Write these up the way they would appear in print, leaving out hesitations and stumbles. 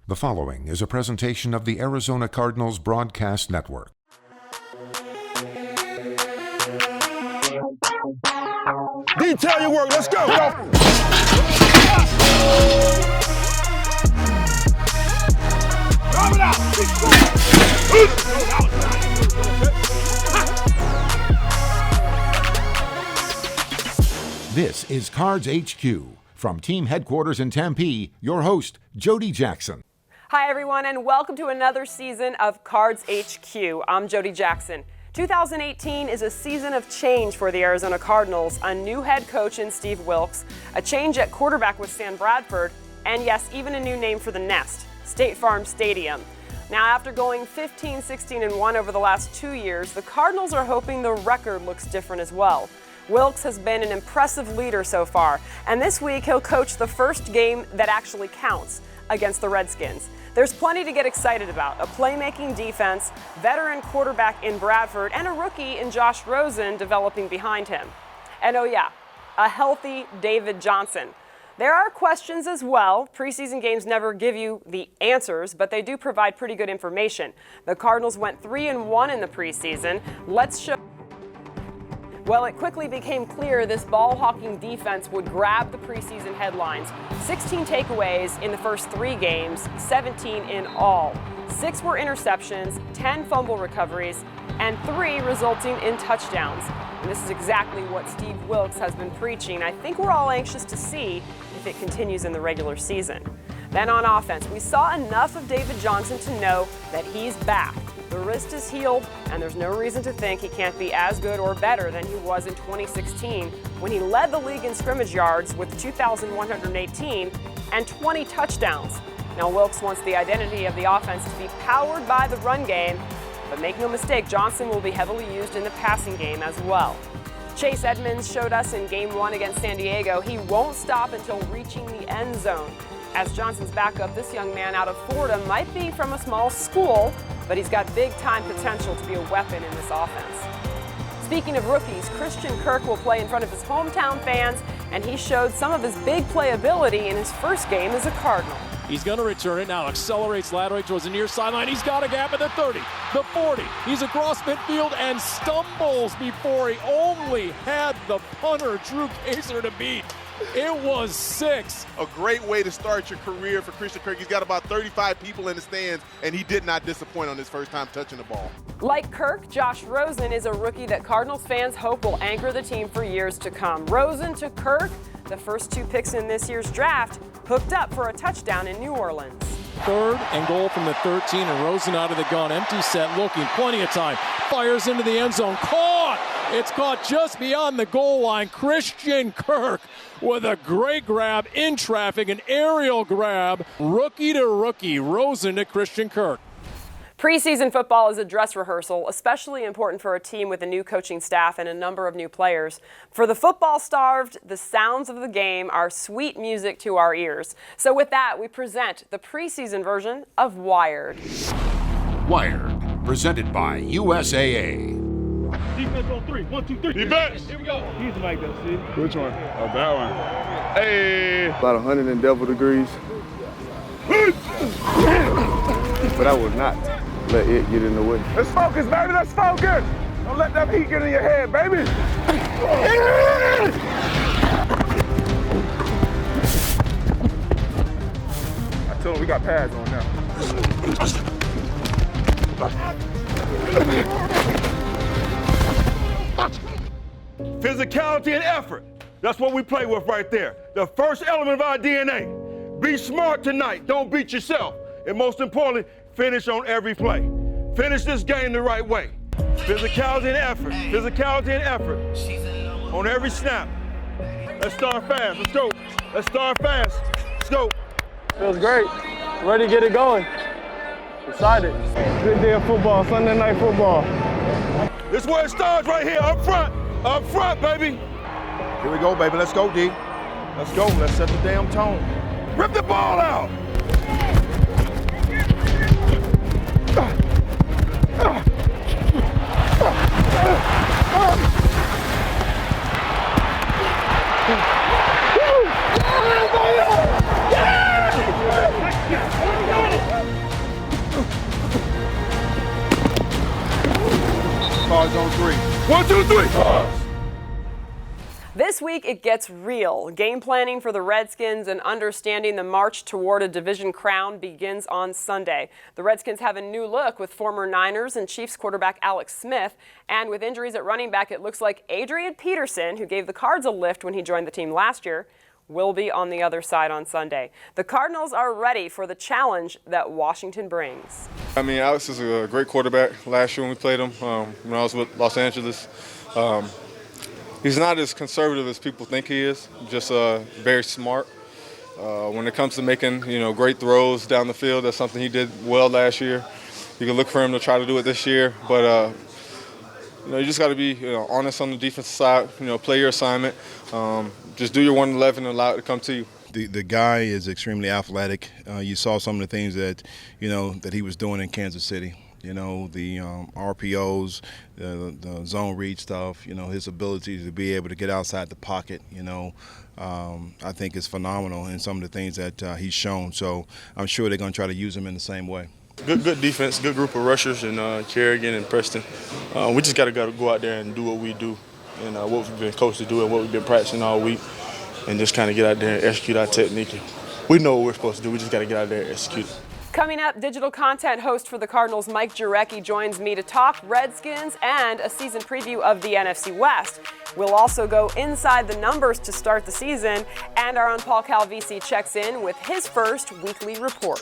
The following is a presentation of the Arizona Cardinals Broadcast Network. Detail your work, let's go! This is Cards HQ. From team headquarters in Tempe, your host, Jody Jackson. Hi, everyone, and welcome to another season of Cards HQ. I'm Jody Jackson. 2018 is a season of change for the Arizona Cardinals. A new head coach in Steve Wilks, a change at quarterback with Bradford, and yes, even a new name for the nest, State Farm Stadium. Now, after going 15, 16, and 1 over the last 2 years, the Cardinals are hoping the record looks different as well. Wilks has been an impressive leader so far, and this week he'll coach the first game that actually counts against the Redskins. There's plenty to get excited about: a playmaking defense, veteran quarterback in Bradford, and a rookie in Josh Rosen developing behind him. And oh yeah, a healthy David Johnson. There are questions as well. Preseason games never give you the answers, but they do provide pretty good information. The Cardinals went 3-1 in the preseason. Let's show. Well, it quickly became clear this ball-hawking defense would grab the preseason headlines. 16 takeaways in the first 3 games, 17 in all. 6 were interceptions, 10 fumble recoveries, and 3 resulting in touchdowns. And this is exactly what Steve Wilks has been preaching. I think we're all anxious to see if it continues in the regular season. Then on offense, we saw enough of David Johnson to know that he's back. The wrist is healed, and there's no reason to think he can't be as good or better than he was in 2016 when he led the league in scrimmage yards with 2,118 and 20 touchdowns. Now, Wilks wants the identity of the offense to be powered by the run game, but make no mistake, Johnson will be heavily used in the passing game as well. Chase Edmonds showed us in Game 1 against San Diego he won't stop until reaching the end zone. As Johnson's backup, this young man out of Florida might be from a small school, but he's got big-time potential to be a weapon in this offense. Speaking of rookies, Kirk will play in front of his hometown fans, and he showed some of his big playability in his first game as a Cardinal. He's going to return it now, accelerates laterally towards the near sideline. He's got a gap at the 30, the 40. He's across midfield and stumbles before he only had the punter, Drew Kaser, to beat. It was 6. A great way to start your career for Kirk. He's got about 35 people in the stands, and he did not disappoint on his first time touching the ball. Like Kirk, Josh Rosen is a rookie that Cardinals fans hope will anchor the team for years to come. Rosen to Kirk, the first 2 picks in this year's draft, hooked up for a touchdown in New Orleans. 3rd and goal from the 13, and Rosen out of the gun, empty set, looking, plenty of time, fires into the end zone, caught! It's caught just beyond the goal line. Christian Kirk with a great grab in traffic, an aerial grab, rookie to rookie, Rosen to Christian Kirk. Preseason football is a dress rehearsal, especially important for a team with a new coaching staff and a number of new players. For the football-starved, the sounds of the game are sweet music to our ears. So with that, we present the preseason version of Wired. Wired, presented by USAA. Defense on 3. 1, 2, 3. Defense! Here we go. He's like that, see? Which one? Oh, that one. Hey! About 100 and devil degrees. But I will not let it get in the way. Let's focus, baby. Let's focus. Don't let that heat get in your head, baby. I told him we got pads on now. Physicality and effort. That's what we play with right there. The first element of our DNA. Be smart tonight. Don't beat yourself. And most importantly, finish on every play. Finish this game the right way. Physicality and effort. Physicality and effort. On every snap. Let's start fast. Let's go. Let's start fast. Let's go. Feels great. Ready to get it going. Excited. Good day of football, Sunday night football. This is where it starts right here, up front. Up front, baby. Here we go, baby. Let's go, D. Let's go. Let's set the damn tone. Rip the ball out. 1, 2, 3. This week, it gets real. Game planning for the Redskins and understanding the march toward a division crown begins on Sunday. The Redskins have a new look with former Niners and Chiefs quarterback Alex Smith. And with injuries at running back, it looks like Adrian Peterson, who gave the Cards a lift when he joined the team last year, will be on the other side on Sunday. The Cardinals are ready for the challenge that Washington brings. I mean, Alex is a great quarterback. Last year when we played him, when I was with Los Angeles, he's not as conservative as people think he is, just very smart. When it comes to making, great throws down the field, that's something he did well last year. You can look for him to try to do it this year, but you just got to be honest on the defensive side, play your assignment. Just do your 111 and allow it to come to you. The guy is extremely athletic. You saw some of the things that, that he was doing in Kansas City. The RPOs, the zone read stuff, his ability to be able to get outside the pocket, I think is phenomenal in some of the things that he's shown. So I'm sure they're going to try to use him in the same way. Good defense, good group of rushers, and Kerrigan and Preston. We just got to go out there and do what we do and what we've been coached to do and what we've been practicing all week, and just kind of get out there and execute our technique. We know what we're supposed to do. We just got to get out there and execute it. Coming up, digital content host for the Cardinals, Mike Jurecki, joins me to talk Redskins and a season preview of the NFC West. We'll also go inside the numbers to start the season, and our own Paul Calvisi checks in with his first weekly report.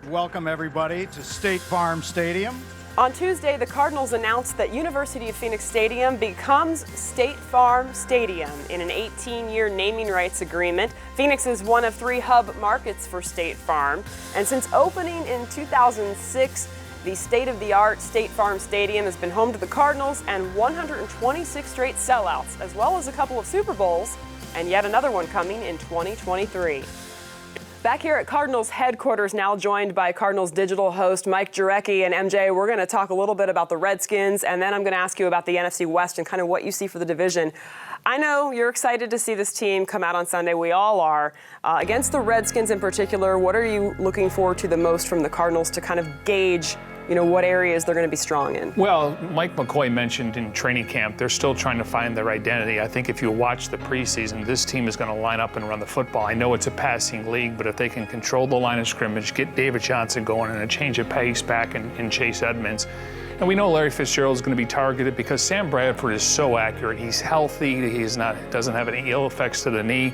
Welcome, everybody, to State Farm Stadium. On Tuesday, the Cardinals announced that University of Phoenix Stadium becomes State Farm Stadium in an 18-year naming rights agreement. Phoenix is one of 3 hub markets for State Farm, and since opening in 2006, the state-of-the-art State Farm Stadium has been home to the Cardinals and 126 straight sellouts, as well as a couple of Super Bowls, and yet another one coming in 2023. Back here at Cardinals headquarters now, joined by Cardinals digital host Mike Jurecki. And MJ, we're going to talk a little bit about the Redskins, and then I'm going to ask you about the NFC West and kind of what you see for the division. I know you're excited to see this team come out on Sunday. We all are. Against the Redskins in particular, what are you looking forward to the most from the Cardinals to kind of gauge what areas they're going to be strong in? Well, Mike McCoy mentioned in training camp, they're still trying to find their identity. I think if you watch the preseason, this team is going to line up and run the football. I know it's a passing league, but if they can control the line of scrimmage, get David Johnson going, and a change of pace back in Chase Edmonds, And we know Larry Fitzgerald is going to be targeted because Sam Bradford is so accurate. He's healthy. Doesn't have any ill effects to the knee.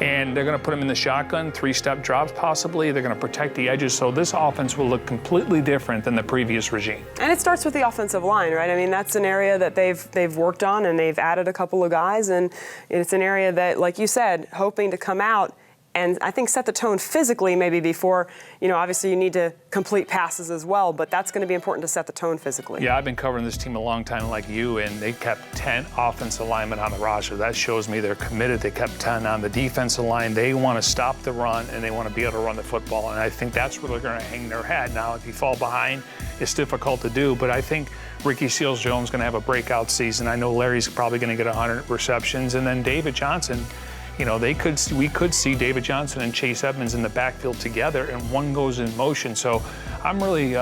And they're going to put him in the shotgun, 3-step drops possibly. They're going to protect the edges. So this offense will look completely different than the previous regime. And it starts with the offensive line, right? I mean, that's an area that they've worked on, and they've added a couple of guys. And it's an area that, like you said, hoping to come out and I think set the tone physically maybe before, obviously you need to complete passes as well, but that's going to be important to set the tone physically. Yeah, I've been covering this team a long time like you, and they kept 10 offensive linemen on the roster. That shows me they're committed. They kept 10 on the defensive line. They want to stop the run, and they want to be able to run the football, and I think that's where they're going to hang their hat. Now, if you fall behind, it's difficult to do, but I think Ricky Seals-Jones is going to have a breakout season. I know Larry's probably going to get 100 receptions, and then David Johnson, we could see David Johnson and Chase Edmonds in the backfield together, and one goes in motion. So I'm really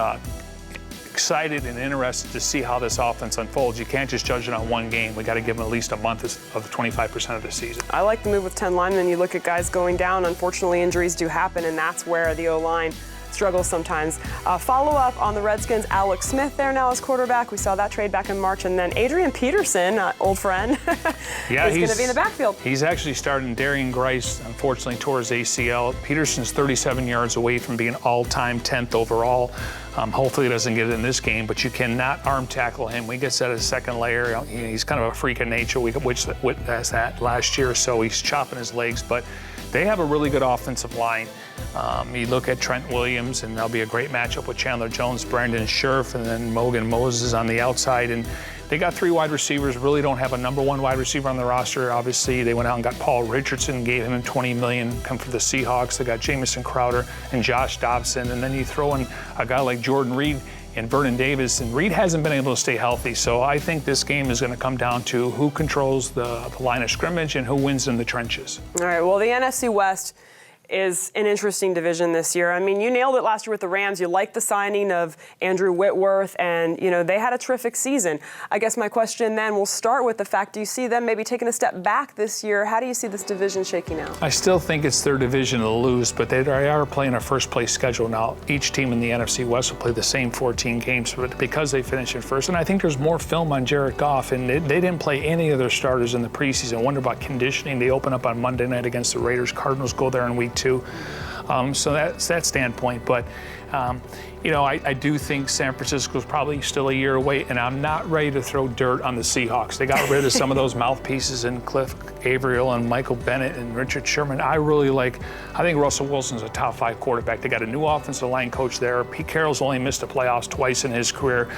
excited and interested to see how this offense unfolds. You can't just judge it on one game. We got to give them at least a month of the 25% of the season. I like the move with 10 linemen. You look at guys going down. Unfortunately, injuries do happen, and that's where the O-line struggles sometimes. Follow up on the Redskins, Alex Smith there now as quarterback. We saw that trade back in March. And then Adrian Peterson, old friend, yeah, is going to be in the backfield. He's actually starting. Darian Grice, unfortunately, tore his ACL. Peterson's 37 yards away from being all-time 10th overall. Hopefully he doesn't get it in this game, but you cannot arm tackle him. We get set as a second layer. He's kind of a freak of nature. We witnessed that last year, so he's chopping his legs. But they have a really good offensive line. You look at Trent Williams, and that'll be a great matchup with Chandler Jones, Brandon Scherf, and then Morgan Moses on the outside. And they got 3 wide receivers, really don't have a number 1 wide receiver on the roster. Obviously, they went out and got Paul Richardson, gave him $20 million, come from the Seahawks. They got Jamison Crowder and Josh Dobson. And then you throw in a guy like Jordan Reed and Vernon Davis, and Reed hasn't been able to stay healthy. So I think this game is going to come down to who controls the line of scrimmage and who wins in the trenches. All right, well, the NFC West is an interesting division this year. I mean, you nailed it last year with the Rams. You liked the signing of Andrew Whitworth, and, they had a terrific season. I guess my question then will start with the fact, do you see them maybe taking a step back this year? How do you see this division shaking out? I still think it's their division to lose, but they are playing a first-place schedule now. Each team in the NFC West will play the same 14 games because they finish in first. And I think there's more film on Jared Goff, and they didn't play any of their starters in the preseason. I wonder about conditioning. They open up on Monday night against the Raiders. Cardinals go there in week 2. So that's that standpoint. But, I do think San Francisco's probably still a year away, and I'm not ready to throw dirt on the Seahawks. They got rid of some of those mouthpieces in Cliff Averill and Michael Bennett and Richard Sherman. I think Russell Wilson's a top 5 quarterback. They got a new offensive line coach there. Pete Carroll's only missed the playoffs twice in his career.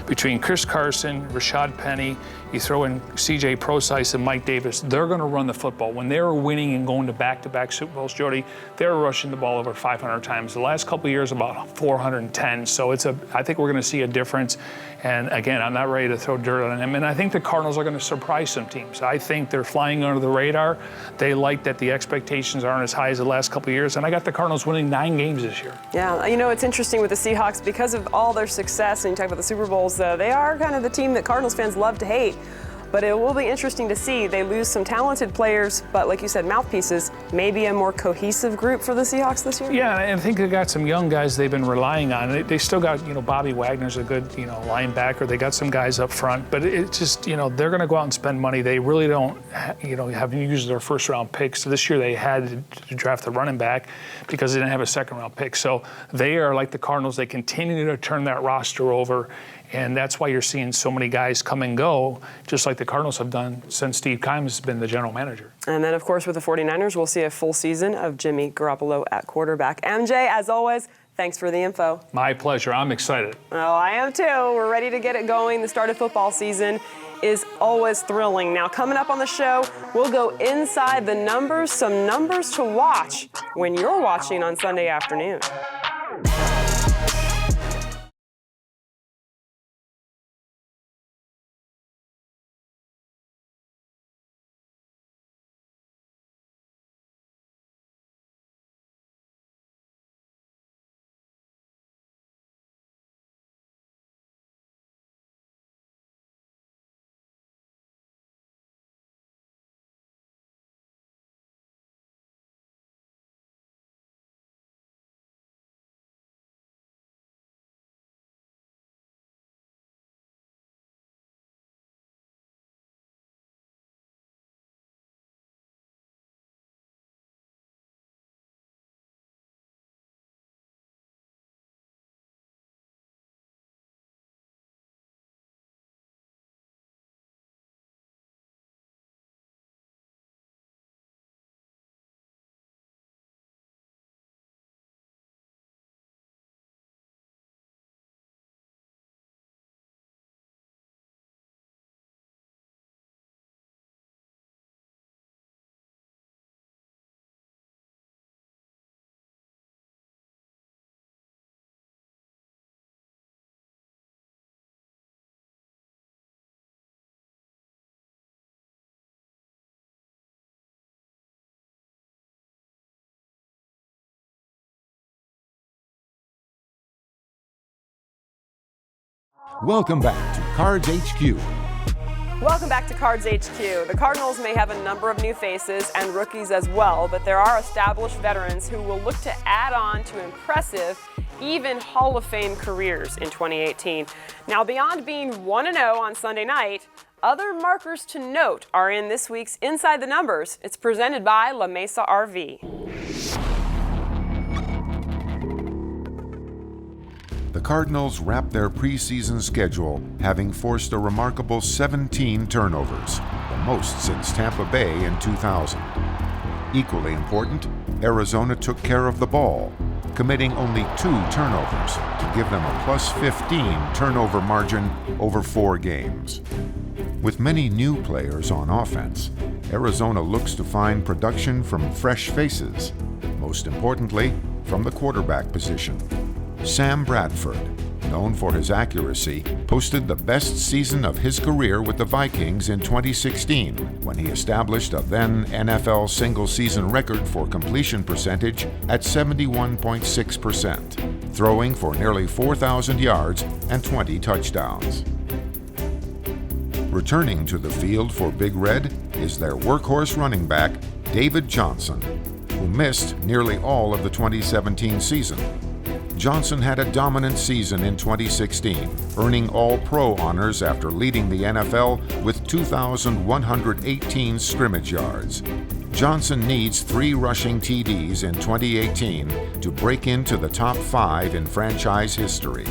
Between Chris Carson, Rashad Penny, you throw in C.J. Prosise and Mike Davis, they're going to run the football. When they were winning and going to back-to-back Super Bowls, Jody, they were rushing the ball over 500 times. The last couple of years, about 410. So I think we're going to see a difference. And again, I'm not ready to throw dirt on them. And I think the Cardinals are going to surprise some teams. I think they're flying under the radar. They like that the expectations aren't as high as the last couple of years. And I got the Cardinals winning 9 games this year. Yeah, it's interesting with the Seahawks because of all their success. And you talk about the Super Bowls, they are kind of the team that Cardinals fans love to hate. But it will be interesting to see. They lose some talented players, but like you said, mouthpieces, maybe a more cohesive group for the Seahawks this year? Yeah, and I think they got some young guys they've been relying on. They still got, Bobby Wagner's a good, linebacker. They got some guys up front, but it's just, they're going to go out and spend money. They really don't, haven't used their first-round picks. So this year they had to draft the running back because they didn't have a second-round pick. So they are like the Cardinals. They continue to turn that roster over. And that's why you're seeing so many guys come and go, just like the Cardinals have done since Steve Keim has been the general manager. And then, of course, with the 49ers, we'll see a full season of Jimmy Garoppolo at quarterback. MJ, as always, thanks for the info. My pleasure. I'm excited. Oh, I am too. We're ready to get it going. The start of football season is always thrilling. Now, coming up on the show, we'll go inside the numbers, some numbers to watch when you're watching on Sunday afternoon. Welcome back to Cards HQ. Welcome back to Cards HQ. The Cardinals may have a number of new faces and rookies as well, but there are established veterans who will look to add on to impressive, even Hall of Fame careers in 2018. Now, beyond being 1-0 on Sunday night, other markers to note are in this week's Inside the Numbers. It's presented by La Mesa RV. The Cardinals wrapped their preseason schedule having forced a remarkable 17 turnovers, the most since Tampa Bay in 2000. Equally important, Arizona took care of the ball, committing only 2 turnovers to give them a plus 15 turnover margin over 4 games. With many new players on offense, Arizona looks to find production from fresh faces, most importantly, from the quarterback position. Sam Bradford, known for his accuracy, posted the best season of his career with the Vikings in 2016 when he established a then NFL single-season record for completion percentage at 71.6%, throwing for nearly 4,000 yards and 20 touchdowns. Returning to the field for Big Red is their workhorse running back, David Johnson, who missed nearly all of the 2017 season. Johnson had a dominant season in 2016, earning All-Pro honors after leading the NFL with 2,118 scrimmage yards. Johnson needs 3 rushing TDs in 2018 to break into the top 5 in franchise history.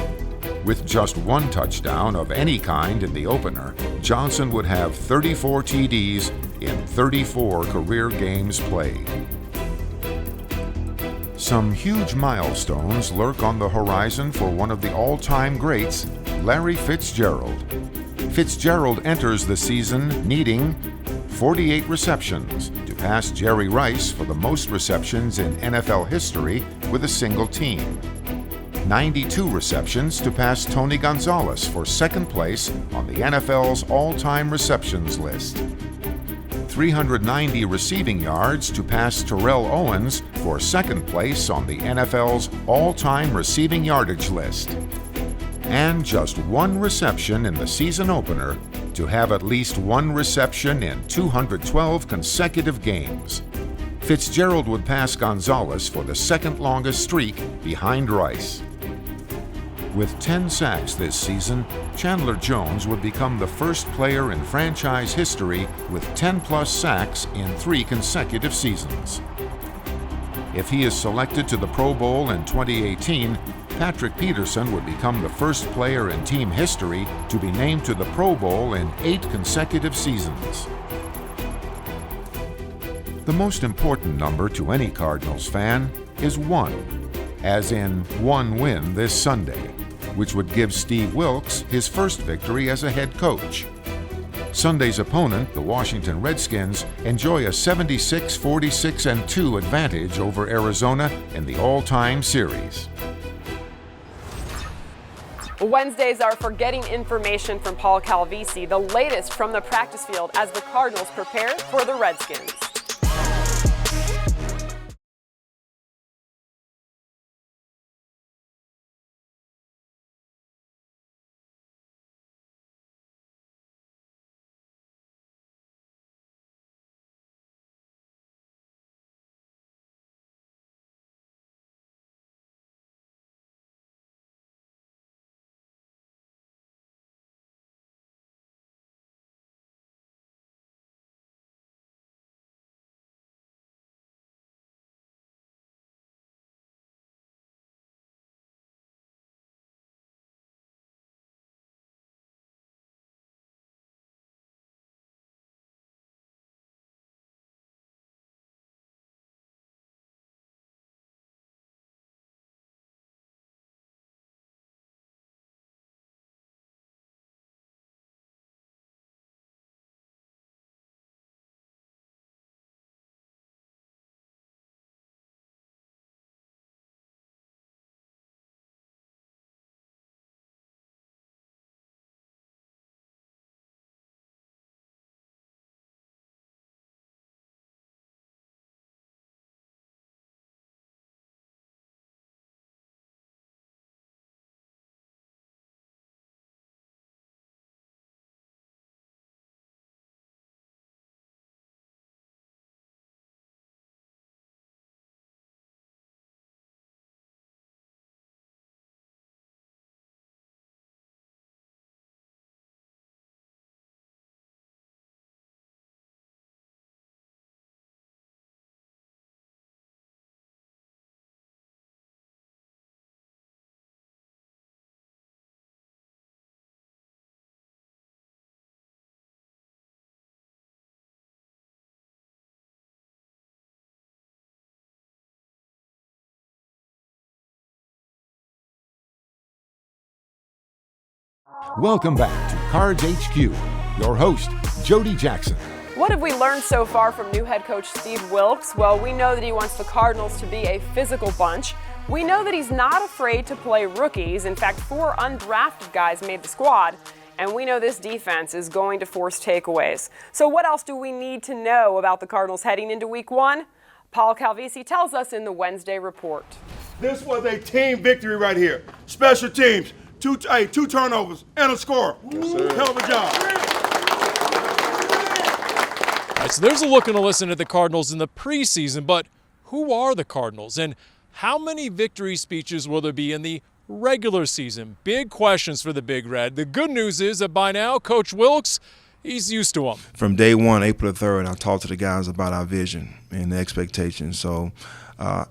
With just 1 touchdown of any kind in the opener, Johnson would have 34 TDs in 34 career games played. Some huge milestones lurk on the horizon for one of the all-time greats, Larry Fitzgerald. Fitzgerald enters the season needing 48 receptions to pass Jerry Rice for the most receptions in NFL history with a single team. 92 receptions to pass Tony Gonzalez for second place on the NFL's all-time receptions list. 390 receiving yards to pass Terrell Owens for second place on the NFL's all-time receiving yardage list. And just 1 reception in the season opener to have at least 1 reception in 212 consecutive games. Fitzgerald would pass Gonzalez for the second longest streak behind Rice. With 10 sacks this season, Chandler Jones would become the first player in franchise history with 10-plus sacks in 3 consecutive seasons. If he is selected to the Pro Bowl in 2018, Patrick Peterson would become the first player in team history to be named to the Pro Bowl in 8 consecutive seasons. The most important number to any Cardinals fan is 1, as in 1 win this Sunday, which would give Steve Wilks his first victory as a head coach. Sunday's opponent, the Washington Redskins, enjoy a 76-46-2 advantage over Arizona in the all-time series. Wednesdays are for getting information from Paul Calvisi, the latest from the practice field as the Cardinals prepare for the Redskins. Welcome back to Cards HQ. Your host, Jody Jackson. What have we learned so far from new head coach Steve Wilks? Well, we know that he wants the Cardinals to be a physical bunch. We know that he's not afraid to play rookies. In fact, 4 undrafted guys made the squad. And we know this defense is going to force takeaways. So what else do we need to know about the Cardinals heading into Week 1? Paul Calvisi tells us in the Wednesday report. This was a team victory right here. Special teams, two turnovers and a score. Hell of a job. All right, so there's a look and a listen at the Cardinals in the preseason, but who are the Cardinals and how many victory speeches will there be in the regular season? Big questions for the Big Red. The good news is that by now, Coach Wilks, he's used to them. From day one, April the 3rd, I talked to the guys about our vision and the expectations. So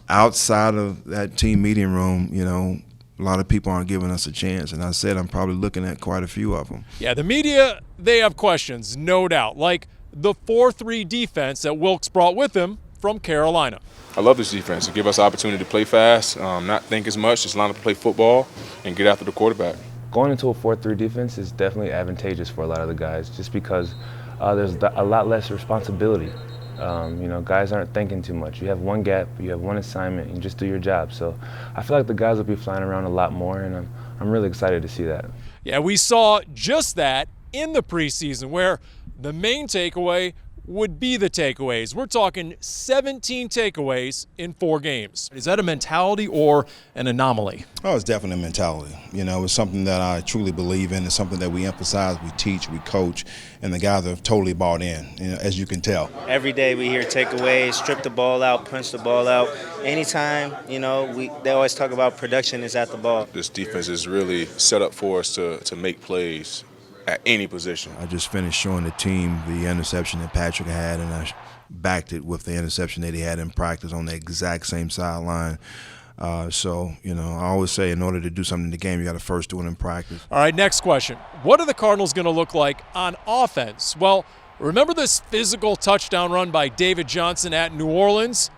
outside of that team meeting room, you know, a lot of people aren't giving us a chance. And I said I'm probably looking at quite a few of them. Yeah, the media, they have questions, no doubt, like the 4-3 defense that Wilks brought with him from Carolina. I love this defense. It gives us the opportunity to play fast, not think as much, just line up to play football and get after the quarterback. Going into a 4-3 defense is definitely advantageous for a lot of the guys just because there's a lot less responsibility. You know, guys aren't thinking too much. You have one gap, you have one assignment, and you just do your job. So I feel like the guys will be flying around a lot more, and I'm really excited to see that. Yeah, we saw just that in the preseason where the main takeaway would be the takeaways. We're talking 17 takeaways in 4 games. Is that a mentality or an anomaly? Oh, it's definitely a mentality. You know, it's something that I truly believe in. It's something that we emphasize, we teach, we coach, and the guys have totally bought in, you know, as you can tell. Every day we hear takeaways, strip the ball out, punch the ball out. Anytime, you know, they always talk about production is at the ball. This defense is really set up for us to make plays at any position. I just finished showing the team the interception that Patrick had, and I backed it with the interception that he had in practice on the exact same sideline. So, you know, I always say in order to do something in the game, you got to first do it in practice. All right, next question. What are the Cardinals going to look like on offense? Well, remember this physical touchdown run by David Johnson at New Orleans?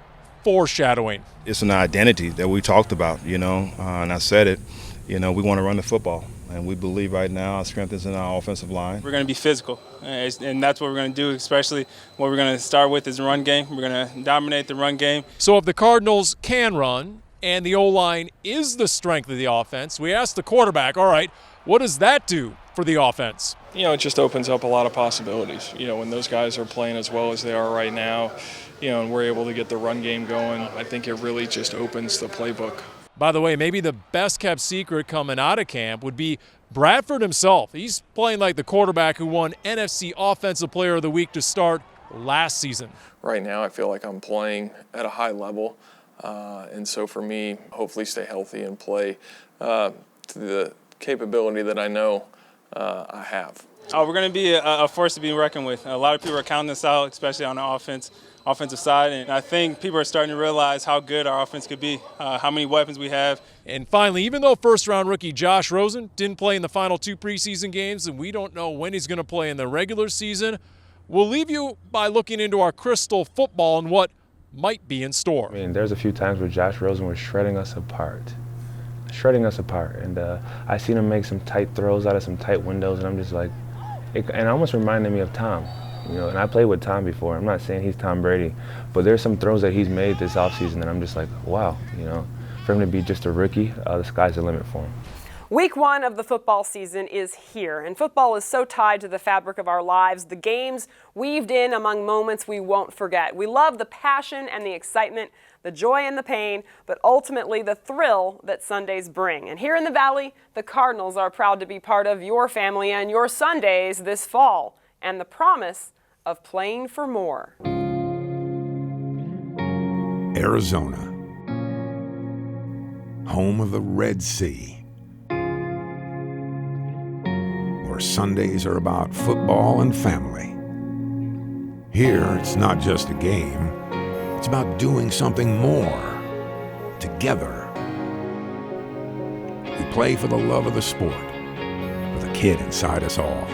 Foreshadowing. It's an identity that we talked about, you know, and I said it. You know, we want to run the football. And we believe right now our strength is in our offensive line. We're going to be physical, and that's what we're going to do, especially what we're going to start with is the run game. We're going to dominate the run game. So if the Cardinals can run and the O-line is the strength of the offense, we asked the quarterback, all right, what does that do for the offense? You know, it just opens up a lot of possibilities. You know, when those guys are playing as well as they are right now, you know, and we're able to get the run game going, I think it really just opens the playbook. By the way, maybe the best-kept secret coming out of camp would be Bradford himself. He's playing like the quarterback who won NFC Offensive Player of the Week to start last season. Right now, I feel like I'm playing at a high level. And so for me, hopefully stay healthy and play to the capability that I know I have. We're going to be a force to be reckoned with. A lot of people are counting us out, especially on the offensive side, and I think people are starting to realize how good our offense could be, how many weapons we have. And finally, even though first-round rookie Josh Rosen didn't play in the final 2 preseason games, and we don't know when he's going to play in the regular season, we'll leave you by looking into our crystal football and what might be in store. I mean, there's a few times where Josh Rosen was shredding us apart. And I seen him make some tight throws out of some tight windows, and I'm just like, and almost reminded me of Tom. You know, and I played with Tom before. I'm not saying he's Tom Brady, but there's some throws that he's made this offseason that I'm just like, wow, you know, for him to be just a rookie, the sky's the limit for him. Week 1 of the football season is here, and football is so tied to the fabric of our lives, the games weaved in among moments we won't forget. We love the passion and the excitement, the joy and the pain, but ultimately the thrill that Sundays bring. And here in the Valley, the Cardinals are proud to be part of your family and your Sundays this fall, and the promise of playing for more. Arizona, home of the Red Sea, where Sundays are about football and family. Here, it's not just a game, it's about doing something more, together. We play for the love of the sport, with a kid inside us all.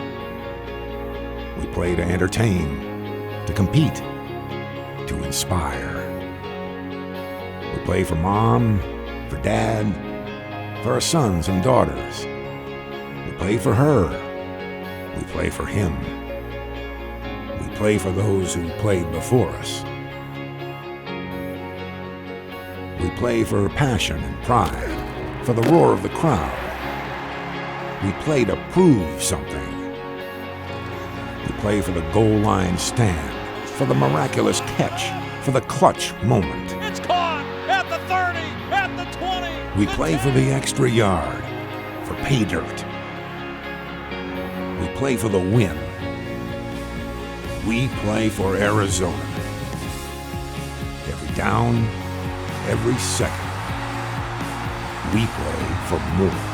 We play to entertain, to compete, to inspire. We play for mom, for dad, for our sons and daughters. We play for her. We play for him. We play for those who played before us. We play for passion and pride, for the roar of the crowd. We play to prove something. We play for the goal line stand, for the miraculous catch, for the clutch moment. It's caught at the 30, at the 20. We play for the extra yard, for pay dirt. We play for the win. We play for Arizona. Every down, every second, we play for more.